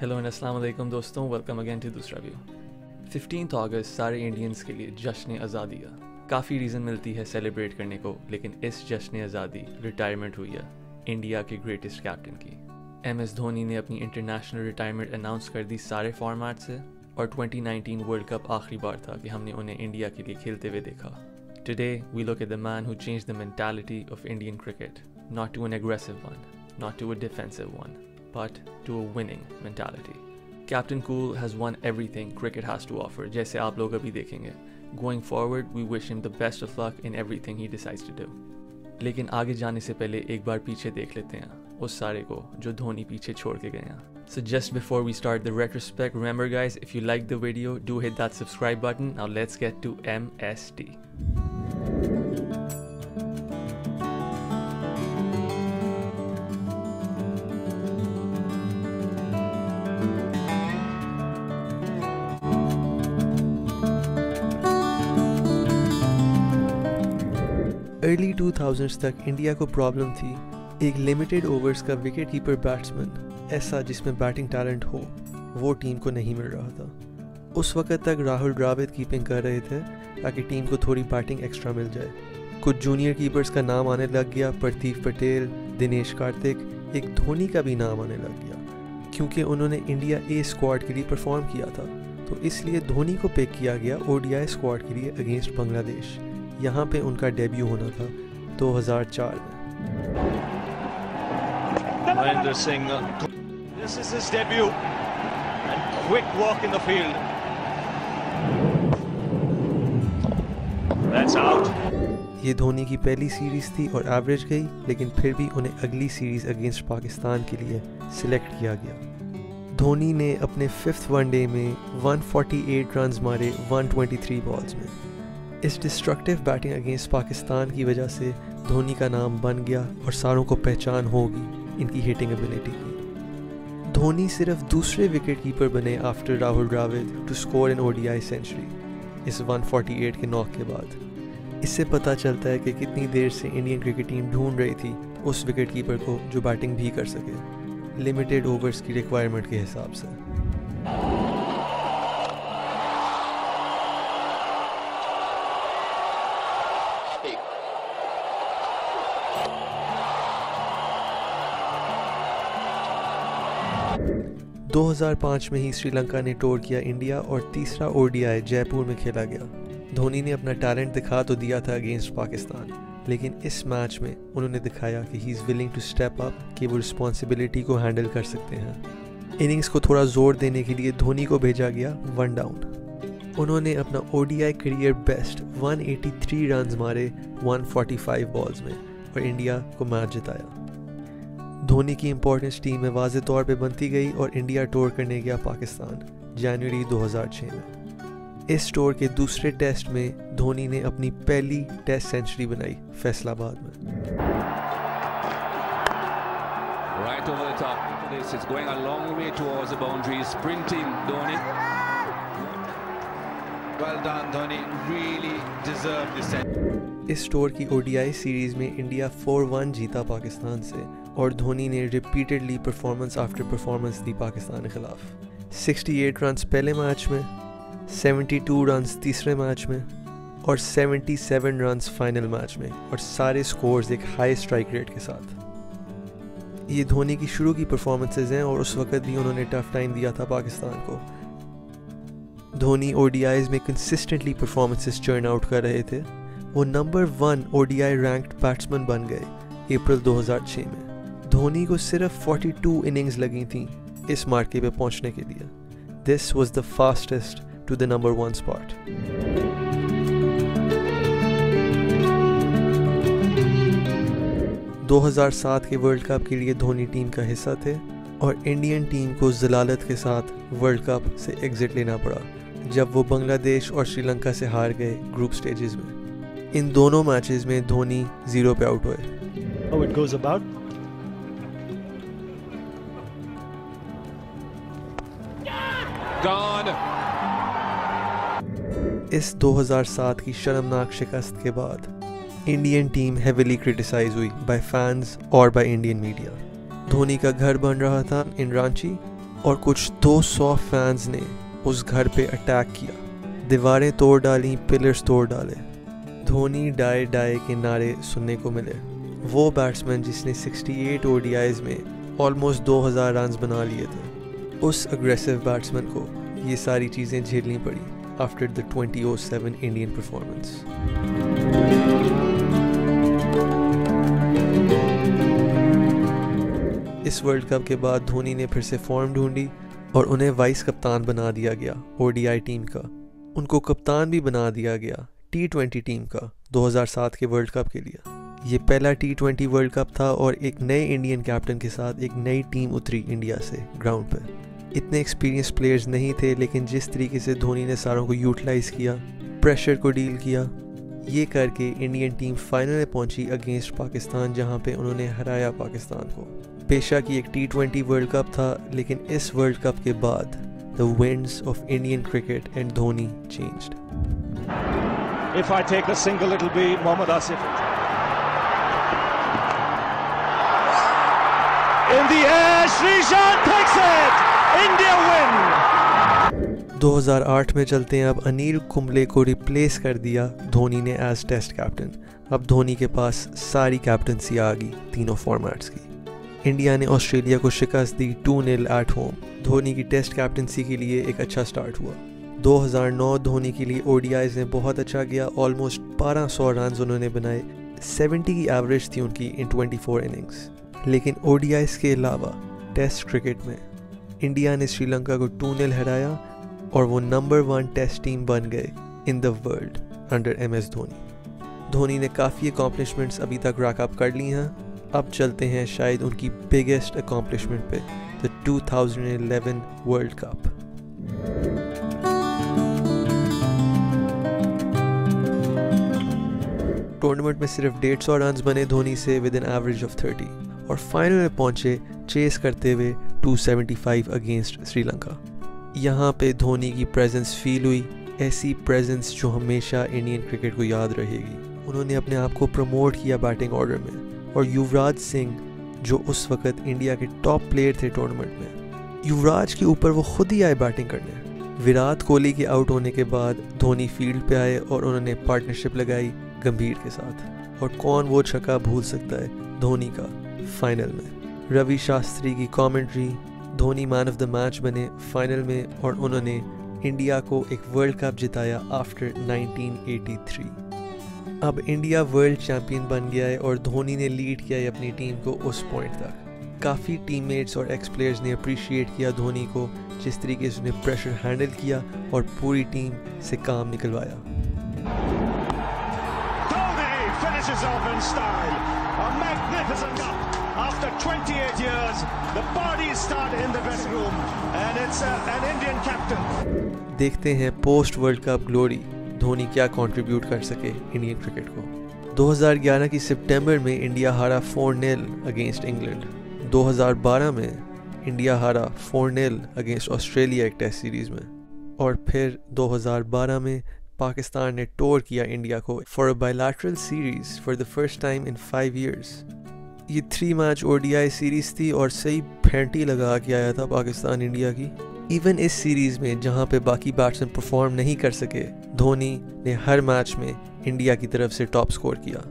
Hello and अस्सलाम वालेकुम दोस्तों, वेलकम अगेन टू दूसरा व्यू। 15 अगस्त सारे इंडियंस के लिए जश्न आज़ादी का काफ़ी रीज़न मिलती है सेलिब्रेट करने को, लेकिन इस जश्न आज़ादी रिटायरमेंट हुई है इंडिया के ग्रेटेस्ट कैप्टन की। MS धोनी ने अपनी इंटरनेशनल रिटायरमेंट अनाउंस कर दी सारे फॉर्मेट से, और 2019 वर्ल्ड कप आखिरी बार था कि हमने उन्हें इंडिया के लिए खेलते हुए देखा। Today we look at the man who changed the mentality of Indian cricket, not to an aggressive one, not to a defensive one, but to a winning mentality. Captain Cool has won everything cricket has to offer, जैसे आप लोग अभी देखेंगे। Going forward, we wish him the best of luck in everything he decides to do. लेकिन आगे जाने से पहले एक बार पीछे देख लेते हैं उस सारे को जो धोनी पीछे छोड़ के गए हैं। So just before we start the retrospect, remember guys, if you liked the video, do hit that subscribe button. Now let's get to MSD. Early 2000s तक इंडिया को प्रॉब्लम थी एक लिमिटेड ओवर्स का विकेट कीपर बैट्समैन, ऐसा जिसमें batting talent हो, वो team को नहीं मिल रहा था। उस वक्त तक राहुल द्रविड़ कीपिंग कर रहे थे ताकि टीम को थोड़ी बैटिंग एक्स्ट्रा मिल जाए। कुछ जूनियर कीपर्स का नाम आने लग गया, प्रतीक पटेल, दिनेश कार्तिक, एक धोनी का भी नाम आने लग गया क्योंकि उन्होंने इंडिया ए स्क्वाड के लिए परफॉर्म किया था, तो इसलिए धोनी को पिक किया गया ODI स्क्वाड के लिए अगेंस्ट बांग्लादेश। यहाँ पे उनका डेब्यू होना था 2004 में। Mahendra Singh, this is his debut and quick walk in the field. That's out. ये धोनी की पहली सीरीज थी और एवरेज गई, लेकिन फिर भी उन्हें अगली सीरीज अगेंस्ट पाकिस्तान के लिए सिलेक्ट किया गया। धोनी ने अपने 5th वनडे में 148 रन्स मारे 123 बॉल्स में। इस डिस्ट्रक्टिव बैटिंग अगेंस्ट पाकिस्तान की वजह से धोनी का नाम बन गया और सारों को पहचान होगी इनकी हिटिंग एबिलिटी की। धोनी सिर्फ दूसरे विकेट कीपर बने after Rahul Dravid to score an ODI century इस 148 के नॉक के बाद। इससे पता चलता है कि कितनी देर से इंडियन क्रिकेट टीम ढूंढ रही थी उस विकेट कीपर को जो बैटिंग भी कर सके, लिमिटेड ओवर्स की रिक्वायरमेंट के हिसाब से। दो 2005 में ही श्रीलंका ने टूर किया इंडिया और तीसरा ODI जयपुर में खेला गया। धोनी ने अपना टैलेंट दिखा तो दिया था अगेंस्ट पाकिस्तान, लेकिन इस मैच में उन्होंने दिखाया कि he is willing to step up, कि वो रिस्पॉन्सिबिलिटी को हैंडल कर सकते हैं। इनिंग्स को थोड़ा जोर देने के लिए धोनी को भेजा गया 1 डाउन। उन्होंने अपना ODI करियर बेस्ट 183 रन्स मारे 145 बॉल्स में और इंडिया को मैच जिताया। धोनी की इंपॉर्टेंस टीम में वाज़े तौर पे बनती गई और इंडिया टूर करने गया पाकिस्तान जनवरी 2006 में। इस टूर के दूसरे टेस्ट में धोनी ने अपनी पहली टेस्ट सेंचुरी बनाई फैसलाबाद में। Right over the top. This is going a long way towards the boundary. Sprinting, Dhoni. Well done, Dhoni. Really deserved this set. इस टूर की ODI सीरीज में इंडिया 4-1 जीता पाकिस्तान से, और धोनी ने रिपीटेडली परफॉर्मेंस आफ्टर परफॉर्मेंस दी पाकिस्तान के खिलाफ। 68 रन्स पहले मैच में, 72 रन्स तीसरे मैच में और 77 रन्स फाइनल मैच में, और सारे स्कोर्स एक हाई स्ट्राइक रेट के साथ। ये धोनी की शुरू की परफॉर्मेंसेज हैं और उस वक्त भी उन्होंने टफ टाइम दिया था पाकिस्तान को। धोनी ODIs में कंसिस्टेंटली परफॉर्मेंसेज चर्न आउट कर रहे थे। वो नंबर 1 ODI रैंक्ड बैट्समैन बन गए अप्रैल 2006 में। धोनी को सिर्फ 42 इनिंग्स लगी थी इस मार्के पे पहुंचने के लिए। This was the fastest to the number 1 spot. दो 2007 के वर्ल्ड कप के लिए धोनी टीम का हिस्सा थे और इंडियन टीम को जलालत के साथ वर्ल्ड कप से एग्जिट लेना पड़ा जब वो बांग्लादेश और श्रीलंका से हार गए ग्रुप स्टेजेस में। इन दोनों मैचेस में धोनी 0 पे आउट हुए। How it goes about? Gone. इस 2007 की शर्मनाक शिकस्त के बाद इंडियन टीम हेविली क्रिटिसाइज हुई बाय फैंस और बाय इंडियन मीडिया। धोनी का घर बन रहा था इन रांची और कुछ 200 फैंस ने उस घर पे अटैक किया, दीवारें तोड़ डाली, पिलर्स तोड़ डाले। धोनी डाई डाई के नारे सुनने को मिले। वो बैट्समैन जिसने 68 ODIs में ऑलमोस्ट 2000 रन बना लिए थे, उस अग्रेसिव बैट्समैन को ये सारी चीज़ें झेलनी पड़ी आफ्टर द 2007 इंडियन परफॉर्मेंस। इस वर्ल्ड कप के बाद धोनी ने फिर से फॉर्म ढूंढी और उन्हें वाइस कप्तान बना दिया गया ODI टीम का। उनको कप्तान भी बना दिया गया T20 टीम का 2007 के वर्ल्ड कप के लिए। ये पहला T20 वर्ल्ड कप था और एक नए इंडियन कैप्टन के साथ एक नई टीम उतरी इंडिया से ग्राउंड पर। इतने एक्सपीरियंस प्लेयर्स नहीं थे, लेकिन जिस तरीके से धोनी ने सारों को यूटिलाइज किया, प्रेशर को डील किया, ये करके इंडियन टीम फाइनल में पहुंची अगेंस्ट पाकिस्तान, जहां पे उन्होंने हराया पाकिस्तान को। बेशक ये एक T20 वर्ल्ड कप था, लेकिन इस वर्ल्ड कप के बाद the winds of Indian cricket and Dhoni changed. If I take a single, it'll be Mohammad Asif. In the air, Sreesanth takes it. India win. 2008 में चलते हैं। अब अनिल कुंबले को रिप्लेस कर दिया धोनी ने एज टेस्ट कैप्टन। अब धोनी के पास सारी कैप्टनसी आ गई तीनों फॉर्मेट्स की। इंडिया ने ऑस्ट्रेलिया को शिकस्त दी 2-0 एट होम। धोनी की टेस्ट कैप्टनसी के लिए एक अच्छा स्टार्ट हुआ। 2009 धोनी के लिए ODIs ने बहुत अच्छा किया। ऑलमोस्ट 1200 रन उन्होंने बनाए। 70 की एवरेज थी उनकी इन 24 इनिंग्स। लेकिन ODIs के अलावा टेस्ट क्रिकेट में इंडिया ने श्रीलंका को 2-0 हराया और वो नंबर 1 टेस्ट टीम बन गए in the world under MS Dhoni. Dhoni ने काफ़ी अकॉम्प्लिशमेंट्स अभी तक रैकअप कर ली हैं। अब चलते हैं शायद उनकी बिगेस्ट अकॉम्प्लिशमेंट पे, द 2011 वर्ल्ड कप। टूर्नामेंट में सिर्फ 150 रन बने धोनी से विद एन एवरेज ऑफ 30 और फाइनल में पहुंचे चेस करते हुए 275 अगेंस्ट श्रीलंका। यहाँ पे धोनी की प्रेजेंस फील हुई, ऐसी प्रेजेंस जो हमेशा इंडियन क्रिकेट को याद रहेगी। उन्होंने अपने आप को प्रमोट किया बैटिंग ऑर्डर में और युवराज सिंह जो उस वक्त इंडिया के टॉप प्लेयर थे टूर्नामेंट में, युवराज के ऊपर वो खुद ही आए बैटिंग करने। विराट कोहली के आउट होने के बाद धोनी फील्ड पे आए और उन्होंने पार्टनरशिप लगाई गंभीर के साथ। और कौन वो छक्का भूल सकता है धोनी का फाइनल में। रवि शास्त्री की commentary, Dhoni man of the match बने फाइनल में और उन्होंने इंडिया को एक वर्ल्ड कप जिताया आफ्टर 1983। अब इंडिया वर्ल्ड चैंपियन बन गया है और धोनी ने लीड किया है अपनी टीम को उस पॉइंट तक। काफ़ी टीममेट्स और एक्स प्लेयर्स ने अप्रिशिएट किया धोनी को, जिस तरीके से उसने प्रेशर हैंडल किया और पूरी टीम से काम निकलवाया। Finishes off in style. A magnificent cup. After 28 years, the parties start in the dressing room, and it's an Indian captain. देखते हैं post world cup glory Dhoni क्या कंट्रीब्यूट कर सके इंडियन क्रिकेट को। 2011 की सितंबर में इंडिया हारा 4-0 अगेंस्ट इंग्लैंड। 2012 में इंडिया हारा 4-0 अगेंस्ट ऑस्ट्रेलिया एक टेस्ट सीरीज में। और फिर 2012 में पाकिस्तान ने टूर किया इंडिया को for a bilateral series for the first time in 5 years। ये 3 मैच ODI सीरीज थी और सही फेंटी लगा के आया था पाकिस्तान इंडिया की। इवन इस सीरीज में जहां पे बाकी बैट्समैन परफॉर्म नहीं कर सके, धोनी ने हर मैच में इंडिया की तरफ से टॉप स्कोर किया।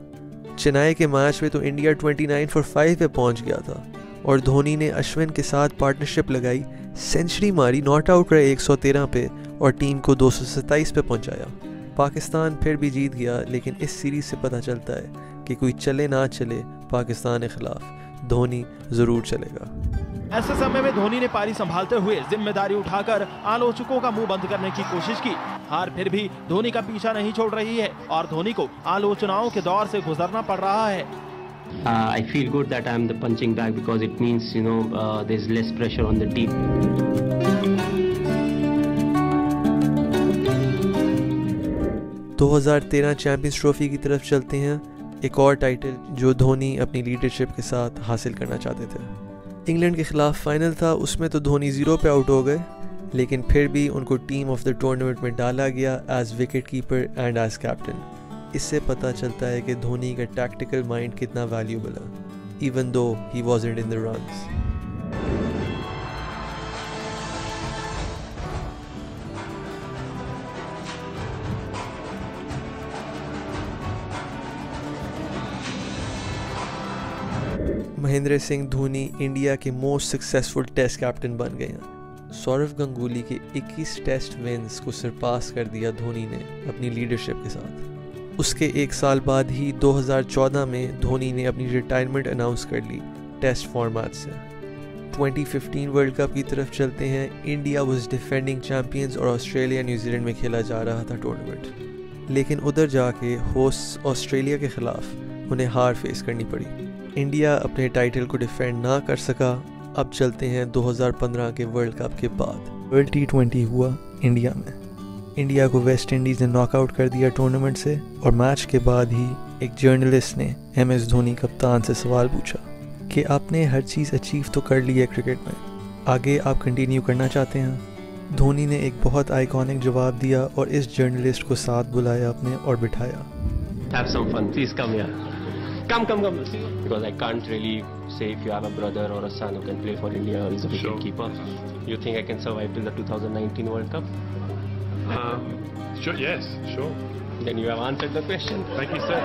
चेन्नई के मैच में तो इंडिया 29 for 5 पे पहुंच गया था और धोनी ने अश्विन के साथ पार्टनरशिप लगाई, सेंचुरी मारी, नॉट आउट रहे 113 पे और टीम को 227 पे पहुंचाया। पाकिस्तान फिर भी जीत गया, लेकिन इस सीरीज से पता चलता है कि कोई चले ना चले पाकिस्तान के खिलाफ धोनी जरूर चलेगा। ऐसे समय में धोनी ने पारी संभालते हुए जिम्मेदारी उठाकर आलोचकों का मुंह बंद करने की कोशिश की। हार फिर भी धोनी का पीछा नहीं छोड़ रही है और धोनी को आलोचनाओं के दौर से गुजरना पड़ रहा है। I feel good that I'm the punching bag because it means there's less pressure on the team. 2013 champions trophy की तरफ चलते हैं, एक और टाइटल जो धोनी अपनी लीडरशिप के साथ हासिल करना चाहते थे। इंग्लैंड के खिलाफ फाइनल था, उसमें तो धोनी 0 पे आउट हो गए, लेकिन फिर भी उनको टीम ऑफ द टूर्नामेंट में डाला गया as wicket keeper and as captain. इससे पता चलता है कि धोनी का टैक्टिकल माइंड कितना वैल्यूबल है, even though he wasn't in the runs. Mahendra Singh Dhoni India के मोस्ट सक्सेसफुल टेस्ट कैप्टन बन गए हैं। सौरव गंगुली के 21 टेस्ट विन्स को सरपास कर दिया धोनी ने अपनी लीडरशिप के साथ। उसके एक साल बाद ही 2014 में धोनी ने अपनी रिटायरमेंट अनाउंस कर ली टेस्ट फॉर्मेट से। 2015 वर्ल्ड कप की तरफ चलते हैं। इंडिया वाज डिफेंडिंग चैंपियंस और ऑस्ट्रेलिया न्यूजीलैंड में खेला जा रहा था टूर्नामेंट, लेकिन उधर जाके होस्ट ऑस्ट्रेलिया के खिलाफ उन्हें हार फेस करनी पड़ी। इंडिया अपने टाइटल को डिफेंड ना कर सका। अब चलते हैं 2015 के वर्ल्ड कप के बाद। वर्ल्ड T20 हुआ इंडिया में। इंडिया को वेस्ट इंडीज़ ने नॉकआउट कर दिया टूर्नामेंट से, और मैच के बाद ही एक जर्नलिस्ट ने MS धोनी कप्तान से सवाल पूछा कि आपने हर चीज़ अचीव तो कर ली है क्रिकेट में, आगे आप कंटिन्यू करना चाहते हैं? धोनी ने एक बहुत आइकॉनिक जवाब दिया और इस जर्नलिस्ट को साथ बुलाया अपने और बिठाया। Have some fun, please come here. Come. Because I can't really say if you have a brother or a son who can play for India or is a wicket keeper. You think I can survive till the 2019 World Cup? Sure. Yes, sure. Then you have answered the question. Thank you, sir.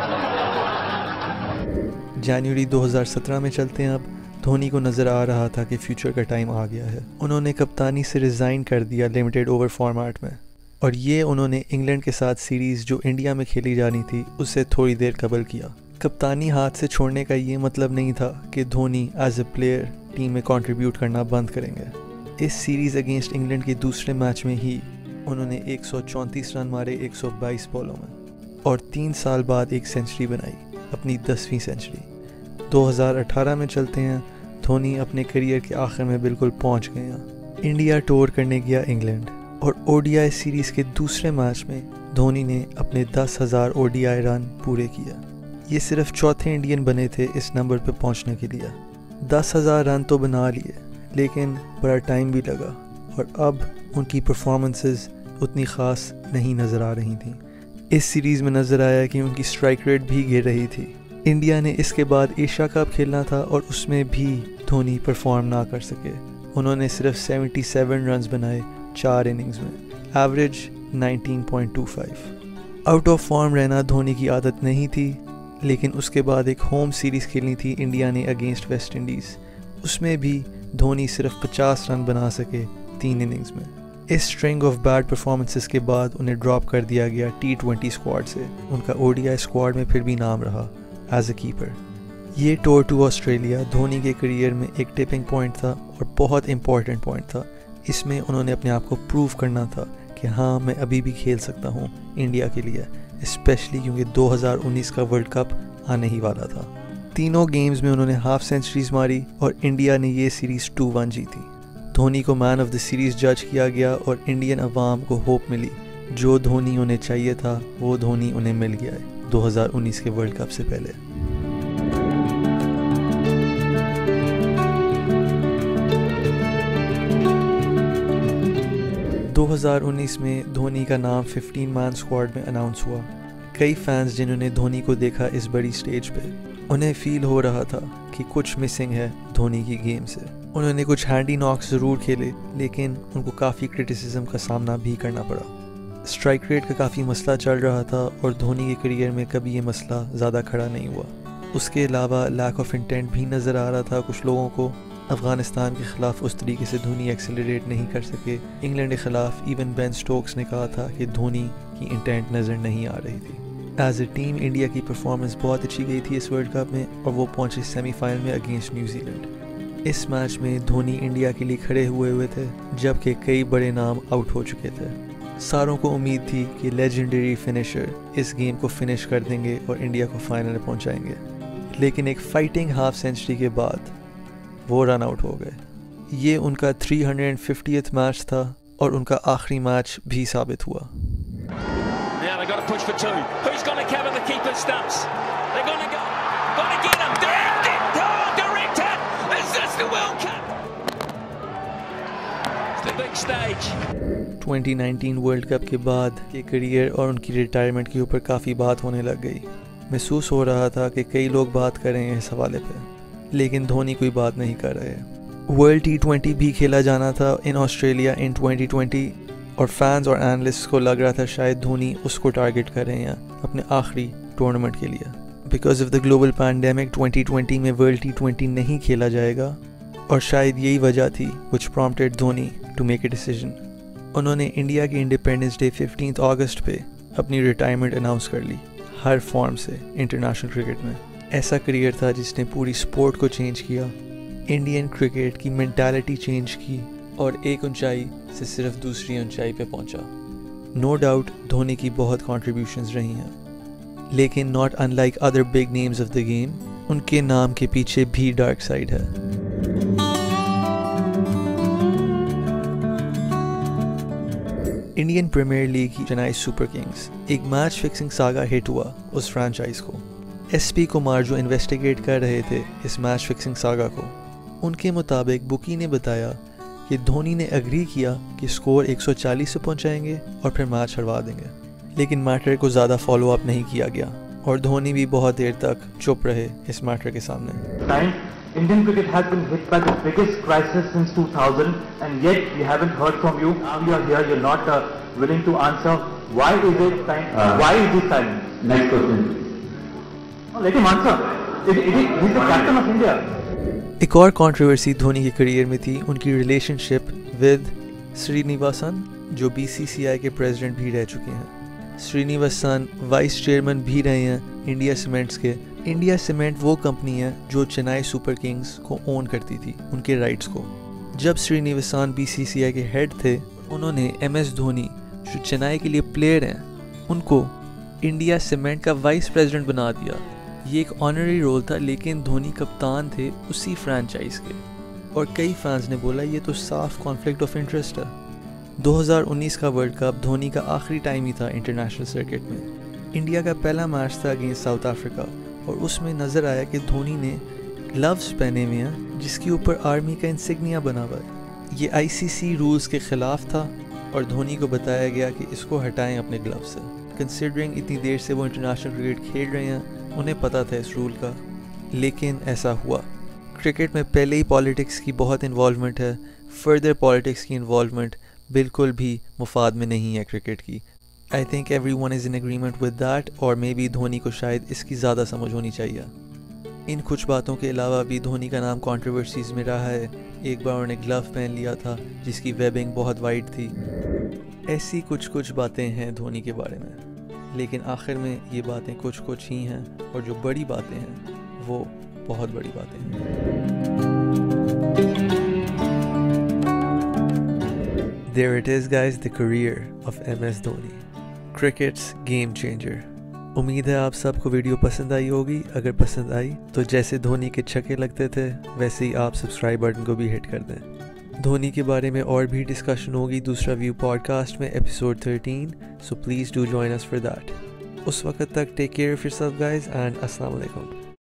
जनवरी 2017 में चलते हैं। अब धोनी को नज़र आ रहा था कि future का टाइम आ गया है। उन्होंने कप्तानी से रिज़ाइन कर दिया लिमिटेड ओवर फॉर्मेट में, और ये उन्होंने इंग्लैंड के साथ सीरीज़ जो इंडिया में खेली जानी थी उससे थोड़ी देर कबल किया। कप्तानी हाथ से छोड़ने का ये मतलब नहीं था कि Dhoni as a player team में कंट्रीब्यूट करना बंद करेंगे। इस सीरीज़ अगेंस्ट इंग्लैंड के दूसरे मैच में ही उन्होंने 134 रन मारे 122 बॉलों में, और 3 साल बाद एक सेंचुरी बनाई, अपनी 10वीं सेंचुरी। 2018 में चलते हैं। धोनी अपने करियर के आखिर में बिल्कुल पहुंच गए हैं। इंडिया टूर करने गया इंग्लैंड, और ODI सीरीज़ के दूसरे मैच में धोनी ने अपने 10,000 ODI रन पूरे किया। ये सिर्फ चौथे इंडियन बने थे इस नंबर पे पहुंचने के लिए। 10,000 रन तो बना लिए, लेकिन बड़ा टाइम भी लगा, और अब उनकी परफॉर्मेंसेस उतनी ख़ास नहीं नज़र आ रही थी। इस सीरीज़ में नज़र आया कि उनकी स्ट्राइक रेट भी गिर रही थी। इंडिया ने इसके बाद एशिया कप खेलना था, और उसमें भी धोनी परफॉर्म ना कर सके। उन्होंने सिर्फ 77 रन्स बनाए 4 इनिंग्स में, एवरेज 19.25। आउट ऑफ फॉर्म रहना धोनी की आदत नहीं थी, लेकिन उसके बाद एक होम सीरीज़ खेलनी थी इंडिया ने अगेंस्ट वेस्ट इंडीज़। उसमें भी धोनी सिर्फ 50 रन बना सके 3 इनिंग्स में। इस स्ट्रिंग ऑफ बैड परफॉर्मेंसेस के बाद उन्हें ड्रॉप कर दिया गया T20 स्क्वाड से। उनका ODI स्क्वाड में फिर भी नाम रहा एज ए कीपर। ये टूर टू ऑस्ट्रेलिया धोनी के करियर में एक टिपिंग पॉइंट था, और बहुत इम्पॉर्टेंट पॉइंट था। इसमें उन्होंने अपने आप को प्रूव करना था कि हाँ, मैं अभी भी खेल सकता हूँ इंडिया के लिए, स्पेशली क्योंकि 2019 का वर्ल्ड कप आने ही वाला था। तीनों गेम्स में उन्होंने हाफ सेंचुरीज मारी, और इंडिया ने ये सीरीज़ 2-1 जीती। धोनी को मैन ऑफ द सीरीज़ जज किया गया, और इंडियन अवाम को होप मिली। जो धोनी उन्हें चाहिए था वो धोनी उन्हें मिल गया है 2019 के वर्ल्ड कप से पहले। दो 2019 में धोनी का नाम 15 मैन स्क्वाड में अनाउंस हुआ। कई फैंस जिन्होंने धोनी को देखा इस बड़ी स्टेज पे, उन्हें फील हो रहा था कि कुछ मिसिंग है धोनी की गेम से। उन्होंने कुछ हैंडी नॉक्स ज़रूर खेले, लेकिन उनको काफ़ी क्रिटिसिज्म का सामना भी करना पड़ा। स्ट्राइक रेट का काफ़ी मसला चल रहा था, और धोनी के करियर में कभी ये मसला ज़्यादा खड़ा नहीं हुआ। उसके अलावा लैक ऑफ इंटेंट भी नज़र आ रहा था कुछ लोगों को। अफ़गानिस्तान के ख़िलाफ़ उस तरीके से धोनी एक्सेलरेट नहीं कर सके। इंग्लैंड के ख़िलाफ़ इवन बेन स्टोक्स ने कहा था कि धोनी की इंटेंट नज़र नहीं आ रही थी। एज ए टीम इंडिया की परफॉर्मेंस बहुत अच्छी गई थी इस वर्ल्ड कप में, और वो पहुंचे सेमीफाइनल में अगेंस्ट न्यूजीलैंड। इस मैच में धोनी इंडिया के लिए खड़े हुए थे, जबकि कई बड़े नाम आउट हो चुके थे। सारों को उम्मीद थी कि लेजेंडरी फिनिशर इस गेम को फिनिश कर देंगे और इंडिया को फाइनल में पहुंचाएंगे, लेकिन एक फाइटिंग हाफ सेंचुरी के बाद वो रन आउट हो गए। ये उनका 350th मैच था, और उनका आखिरी मैच भी साबित हुआ। stage. 2019 वर्ल्ड कप के बाद के करियर और उनकी रिटायरमेंट के ऊपर काफ़ी बात होने लग गई। महसूस हो रहा था कि कई लोग बात कर रहे हैं इस हवाले पे, लेकिन धोनी कोई बात नहीं कर रहे। वर्ल्ड T20 भी खेला जाना था इन ऑस्ट्रेलिया इन 2020, और फैंस और एनालिस्ट को लग रहा था शायद धोनी उसको टारगेट कर रहे हैं अपने आखिरी टूर्नामेंट के लिए। Because of the global pandemic 2020 में वर्ल्ड T20 नहीं खेला जाएगा और शायद यही वजह थी which prompted Dhoni to make a decision. उन्होंने इंडिया के इंडिपेंडेंस डे 15 अगस्त पे अपनी रिटायरमेंट अनाउंस कर ली हर फॉर्म से इंटरनेशनल क्रिकेट में. ऐसा करियर था जिसने पूरी स्पोर्ट को चेंज किया, इंडियन क्रिकेट की मेंटालिटी चेंज की और एक ऊंचाई से सिर्फ दूसरी ऊंचाई पे पहुंचा. नो डाउट धोनी की बहुत कॉन्ट्रीब्यूशंस रही हैं, लेकिन not unlike other big names of the game, उनके नाम के पीछे भी डार्क साइड है. इंडियन प्रीमियर लीग की चेन्नई सुपर किंग्स एक मैच फिक्सिंग सागा हिट हुआ उस फ्रेंचाइज को. SP कुमार जो इन्वेस्टिगेट कर रहे थे इस मैच फिक्सिंग सागा को, उनके मुताबिक बुकी ने बताया कि धोनी ने एग्री किया कि स्कोर 140 से पहुंचाएंगे और फिर मैच हरवा देंगे, लेकिन मैटर को ज़्यादा फॉलो अप नहीं किया गया और धोनी भी बहुत देर तक चुप रहे इस मैटर के सामने. Indian cricket has been hit by the biggest crisis since 2000 and yet we haven't heard from you. Now you are here, you're not willing to answer. Why is it time? Why is this silence? Next question. Oh, let him answer. He's the captain of India. एक और controversy Dhoni के career में थी उनकी relationship with Srinivasan, जो BCCI के president भी रह चुके हैं. श्रीनिवासन वाइस चेयरमैन भी रहे हैं इंडिया सीमेंट्स के. इंडिया सीमेंट वो कंपनी है जो चेन्नई सुपर किंग्स को ओन करती थी, उनके राइट्स को. जब श्रीनिवासन BCCI के हेड थे, उन्होंने MS धोनी जो चेन्नई के लिए प्लेयर हैं, उनको इंडिया सीमेंट का वाइस प्रेसिडेंट बना दिया. ये एक ऑनरी रोल था, लेकिन धोनी कप्तान थे उसी फ्रेंचाइज के. और कई फैंस ने बोला ये तो साफ कॉन्फ्लिक्ट ऑफ इंटरेस्ट है. 2019 का वर्ल्ड कप धोनी का आखिरी टाइम ही था इंटरनेशनल सर्किट में. इंडिया का पहला मैच था अगेंस्ट साउथ अफ्रीका और उसमें नज़र आया कि धोनी ने ग्लव्स पहने हुए हैं जिसके ऊपर आर्मी का इंसिग्निया बना हुआ है. ये ICC रूल्स के ख़िलाफ़ था और धोनी को बताया गया कि इसको हटाएं अपने ग्लव से. कंसिडरिंग इतनी देर से वो इंटरनेशनल क्रिकेट खेल रहे हैं, उन्हें पता था इस रूल का, लेकिन ऐसा हुआ. क्रिकेट में पहले ही पॉलिटिक्स की बहुत इन्वॉल्वमेंट है, फर्दर पॉलिटिक्स की इन्वॉल्वमेंट बिल्कुल भी मुफाद में नहीं है क्रिकेट की. I think everyone is in agreement with that, और मे बी धोनी को शायद इसकी ज़्यादा समझ होनी चाहिए. इन कुछ बातों के अलावा भी धोनी का नाम कंट्रोवर्सीज़ में रहा है. एक बार उन्होंने ग्लव पहन लिया था जिसकी वेबिंग बहुत वाइड थी. ऐसी कुछ बातें हैं धोनी के बारे में, लेकिन आखिर में ये बातें कुछ ही हैं, और जो बड़ी बातें हैं वो बहुत बड़ी बातें हैं. There it is guys, the career of MS Dhoni, cricket's game changer. उम्मीद है आप सबको वीडियो पसंद आई होगी. अगर पसंद आई तो जैसे धोनी के छक्के लगते थे वैसे ही आप सब्सक्राइब बटन को भी हिट कर दें. धोनी के बारे में और भी डिस्कशन होगी दूसरा व्यू पॉडकास्ट में, episode 13, so please do join us for that. उस वक्त तक take care of yourself guys and अस्सलाम वालेकुम.